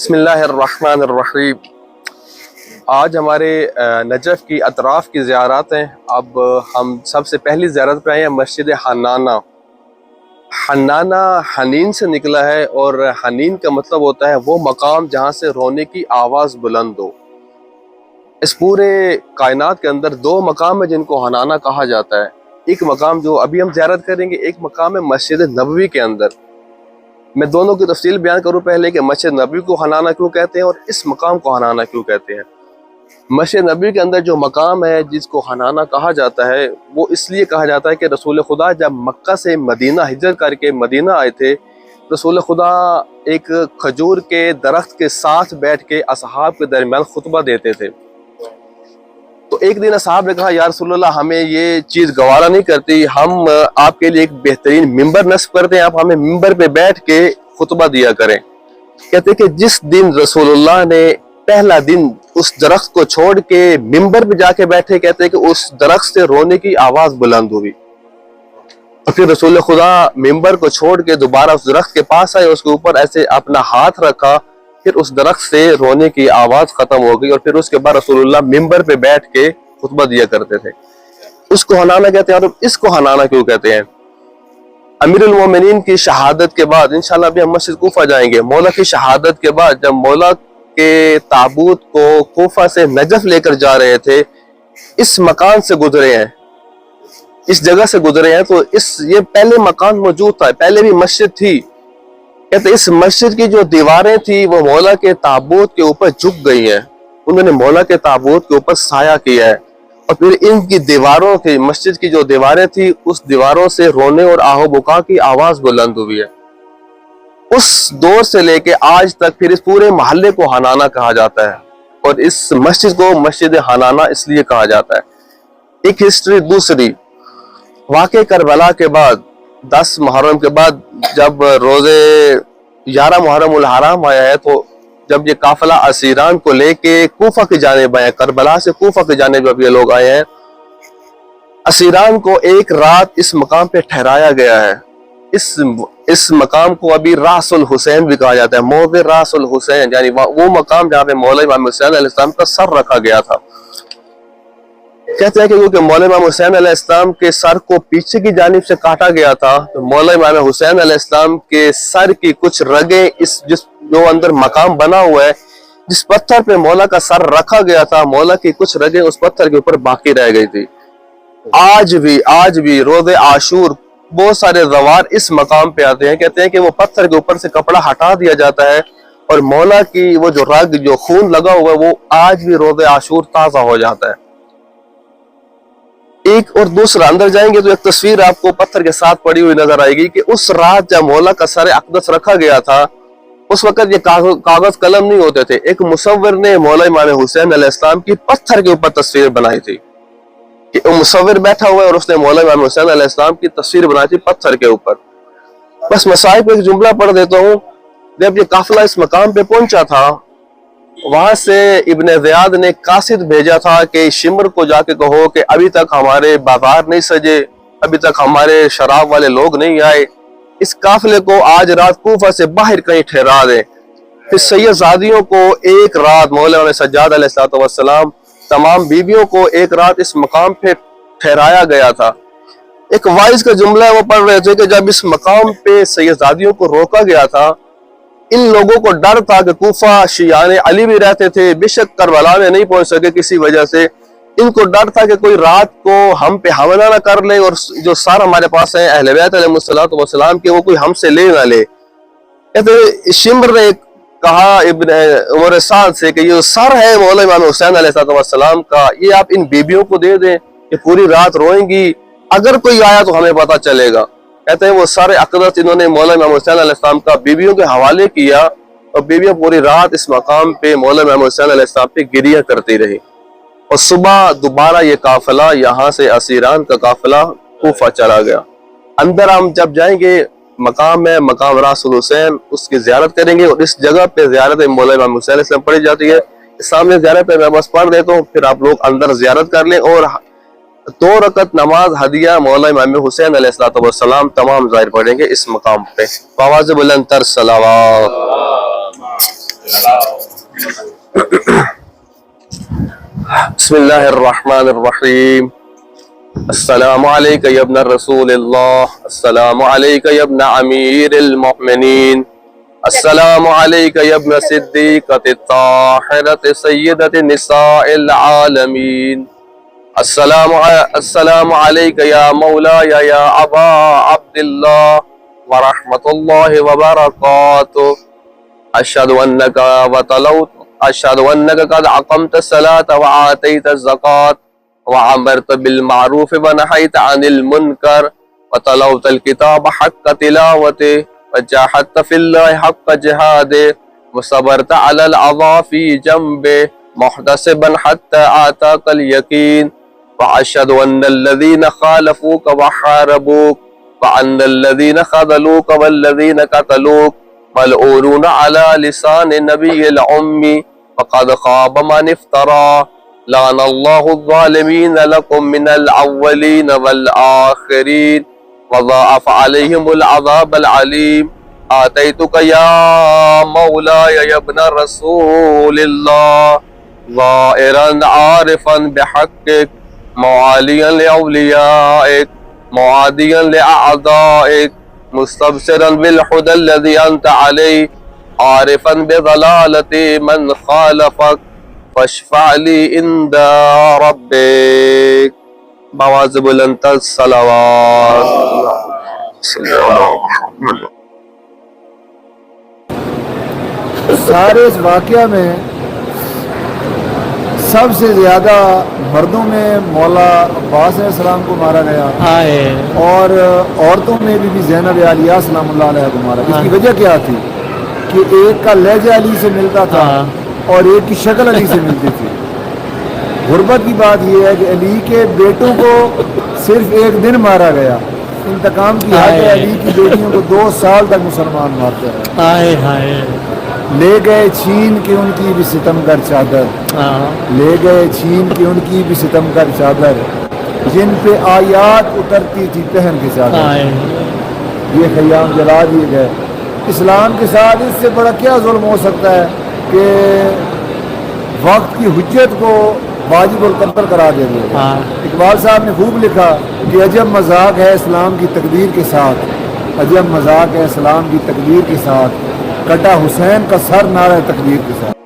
بسم اللہ الرحمن الرحیم۔ آج ہمارے نجف کی اطراف کی زیارات ہیں۔ اب ہم سب سے پہلی زیارت پہ آئے ہیں مسجد حنانہ۔ حنانہ حنین سے نکلا ہے، اور حنین کا مطلب ہوتا ہے وہ مقام جہاں سے رونے کی آواز بلند ہو۔ اس پورے کائنات کے اندر دو مقام ہیں جن کو حنانہ کہا جاتا ہے۔ ایک مقام جو ابھی ہم زیارت کریں گے، ایک مقام ہے مسجد نبوی کے اندر۔ میں دونوں کی تفصیل بیان کروں پہلے کہ مسجد نبوی کو حنانہ کیوں کہتے ہیں اور اس مقام کو حنانہ کیوں کہتے ہیں۔ مسجد نبوی کے اندر جو مقام ہے جس کو حنانہ کہا جاتا ہے، وہ اس لیے کہا جاتا ہے کہ رسول خدا جب مکہ سے مدینہ ہجرت کر کے مدینہ آئے تھے، رسول خدا ایک کھجور کے درخت کے ساتھ بیٹھ کے اصحاب کے درمیان خطبہ دیتے تھے۔ تو ایک دن اصحاب نے کہا، یا رسول اللہ ہمیں یہ چیز گوارا نہیں کرتی، ہم آپ کے لیے ایک بہترین ممبر نصب کرتے ہیں، آپ ہمیں ممبر پہ بیٹھ کے خطبہ دیا کریں۔ کہتے کہ جس دن رسول اللہ نے پہلا دن اس درخت کو چھوڑ کے ممبر پہ جا کے بیٹھے، کہتے کہ اس درخت سے رونے کی آواز بلند ہوئی۔ اور پھر رسول خدا ممبر کو چھوڑ کے دوبارہ اس درخت کے پاس آئے، اس کے اوپر ایسے اپنا ہاتھ رکھا، پھر اس درخت سے رونے کی آواز ختم ہو گئی، اور پھر اس کے بعد رسول اللہ ممبر پہ بیٹھ کے خطبہ دیا کرتے تھے۔ اس کو حنانہ کہتے ہیں۔ اور اس کو حنانہ کیوں کہتے ہیں؟ امیر المومنین کی شہادت کے بعد، انشاءاللہ ابھی ہم مسجد کوفہ جائیں گے، مولا کی شہادت کے بعد جب مولا کے تابوت کو کوفہ سے نجف لے کر جا رہے تھے، اس مکان سے گزرے ہیں، اس جگہ سے گزرے ہیں۔ تو یہ پہلے مکان موجود تھا، پہلے بھی مسجد تھی۔ کہتے اس مسجد کی جو دیواریں تھی وہ مولا کے تابوت کے اوپر جھک گئی ہیں، انہوں نے مولا کے تابوت کے اوپر سایہ کیا ہے۔ اور پھر ان کی دیواروں کی، مسجد کی جو دیواریں تھی، اس دیواروں سے رونے اور آہ و بکا کی آواز بلند ہوئی ہے۔ اس دور سے لے کے آج تک پھر اس پورے محلے کو حنانہ کہا جاتا ہے، اور اس مسجد کو مسجد حنانہ اس لیے کہا جاتا ہے۔ ایک ہسٹری دوسری، واقع کربلا کے بعد 10 محرم کے بعد جب روزے 11 محرم الحرام آیا ہے، تو جب یہ قافلہ اسیران کو لے کے کوفہ کی جانب آئے، کربلا سے کوفہ کی جانب اب یہ لوگ آئے ہیں، اسیران کو ایک رات اس مقام پہ ٹھہرایا گیا ہے۔ اس مقام کو ابھی راس الحسین بھی کہا جاتا ہے، موضع راس الحسین، یعنی وہ مقام جہاں پہ مولا امام حسین علیہ السلام کا سر رکھا گیا تھا۔ کہتے ہیں کہ کیونکہ مولا امام حسین علیہ السلام کے سر کو پیچھے کی جانب سے کاٹا گیا تھا، تو مولا امام حسین علیہ السلام کے سر کی کچھ رگیں جو اندر مقام بنا ہوا ہے، جس پتھر پہ مولا کا سر رکھا گیا تھا، مولا کی کچھ رگیں اس پتھر کے اوپر باقی رہ گئی تھی۔ آج بھی روز عاشور بہت سارے زوار اس مقام پہ آتے ہیں، کہتے ہیں کہ وہ پتھر کے اوپر سے کپڑا ہٹا دیا جاتا ہے، اور مولا کی وہ جو رگ، جو خون لگا ہوا ہے، وہ آج بھی روز عاشور تازہ ہو جاتا ہے۔ ایک اور دوسرا، اندر جائیں گے تو ایک تصویر آپ کو پتھر کے ساتھ پڑی ہوئی نظر آئے گی کہ اس رات جب مولا کا سر اقدس رکھا گیا تھا، اس وقت یہ کاغذ قلم نہیں ہوتے تھے، ایک مصور نے مولا امام حسین علیہ السلام کی پتھر کے اوپر تصویر بنائی تھی، کہ مصور بیٹھا ہوا ہے اور اس نے مولا امام حسین علیہ السلام کی تصویر بنائی تھی پتھر کے اوپر۔ بس مصائب پہ ایک جملہ پڑھ دیتا ہوں۔ جب یہ قافلہ اس مقام پہ پہنچا تھا، وہاں سے ابن زیاد نے قاصد بھیجا تھا کہ شمر کو جا کے کہو کہ ابھی تک ہمارے بازار نہیں سجے، ابھی تک ہمارے شراب والے لوگ نہیں آئے، اس قافلے کو آج رات کوفہ سے باہر کہیں ٹھہرا دیں۔ پھر سید زادیوں کو ایک رات، مولا سجاد علیہ السلام تمام بیویوں کو ایک رات اس مقام پہ ٹھہرایا گیا تھا۔ ایک وائز کا جملہ ہے، وہ پڑھ رہے تھے کہ جب اس مقام پہ سید زادیوں کو روکا گیا تھا، ان لوگوں کو ڈر تھا کہ کوفہ شیعان علی بھی رہتے تھے، بے شک کربلا میں نہیں پہنچ سکے کسی وجہ سے، ان کو ڈر تھا کہ کوئی رات کو ہم پہ حملہ نہ کر لے، اور جو سر ہمارے پاس ہیں اہل بیت علیہ السلام کے، وہ کوئی ہم سے لے نہ لے۔ کہتے شمر نے کہا ابن عمر سعد سے کہ یہ سر ہے مولا امام حسین علیہ السلام کا، یہ آپ ان بیبیوں کو دے دیں، کہ پوری رات روئیں گی، اگر کوئی آیا تو ہمیں پتہ چلے گا۔ کہتے ہیں وہ سارے اقدس انہوں نے مولا امام حسین علیہ السلام کا بیویوں کے حوالے کیا، اور بیویاں پوری رات اس مقام پہ مولا امام حسین علیہ السلام پہ گریہ کرتی رہی، اور صبح دوبارہ یہ قافلہ یہاں سے اسیران کا قافلہ کوفہ چلا گیا۔ اندر ہم جب جائیں گے، مقام ہے مقام راس الحسین، اس کی زیارت کریں گے، اور اس جگہ پہ زیارت مولا امام حسین علیہ السلام پڑھی جاتی ہے۔ سامنے زیارت ہے، میں بس پڑھ دیتا ہوں، پھر آپ لوگ اندر زیارت کر لیں، اور 2 رکعت نماز ہدیہ مولا امام حسین علیہ السلام تمام ظاہر پڑھیں گے اس مقام پہ۔ آواز بلند تر صلوات۔ بسم الله الرحمن الرحيم. السلام عليك يا ابن رسول الله، السلام عليك يا ابن أمير المؤمنين، السلام عليك يا ابن صديقة الطاهرة سيدة نساء العالمين، السلام عليك يا مولاي يا أبا عبد الله ورحمة الله وبركاته. أشهد أنك قد أقمت الصلاة وآتيت الزكاة وأمرت بالمعروف ونهيت عن المنكر وتلوت الكتاب حق تلاوته وجاهدت في الله حق جهاده وصبرت على الأذى في جنبه محتسبا حتى آتاك اليقين. وأشهد أن الذين خالفوك وحاربوك وأن الذين خذلوك والذين قتلوك ملعونون على لسان النبي الأمي فقد خاب من افترى. لعن الله الظالمين لكم من الأولين والآخرين وضاعف عليهم العذاب العليم. آتيتك يا مولاي يا ابن رسول الله ظاهرا عارفا بحقك معاليا لأوليائك معاديا لأعدائك مستبشرا بالهدى الذي أنت عليه عارفا بضلالة من خالفك فاشفع لي عند ربك. بواز بلند الصلوات. سارے اس واقعہ میں سب سے زیادہ مردوں میں مولا عباس علیہ السلام کو مارا گیا اور عورتوں میں بھی زینب عالیہ سلام اللہ علیہ کو مارا. اس کی وجہ کیا تھی کہ ایک کا لہجہ علی سے ملتا تھا اور ایک کی شکل علی سے ملتی تھی. غربت کی بات یہ ہے کہ علی کے بیٹوں کو صرف ایک دن مارا گیا. انتقام کی حد ہے علی کی بیٹیوں کو 2 سال تک مسلمان مارتے رہے. لے گئے چھین کے ان کی بھی ستم گر چادر لے گئے چھین کے ان کی بھی ستم گر چادر جن پہ آیات اترتی تھی پہن کے چادر. یہ خیام جلا دیے گئے. اسلام کے ساتھ اس سے بڑا کیا ظلم ہو سکتا ہے کہ وقت کی حجت کو واجب القتل کرا دیں گے. اقبال صاحب نے خوب لکھا کہ عجب مذاق ہے اسلام کی تقدیر کے ساتھ عجب مذاق ہے اسلام کی تقدیر کے ساتھ کٹا حسین کا سر نعرہ تکبیر کے ساتھ.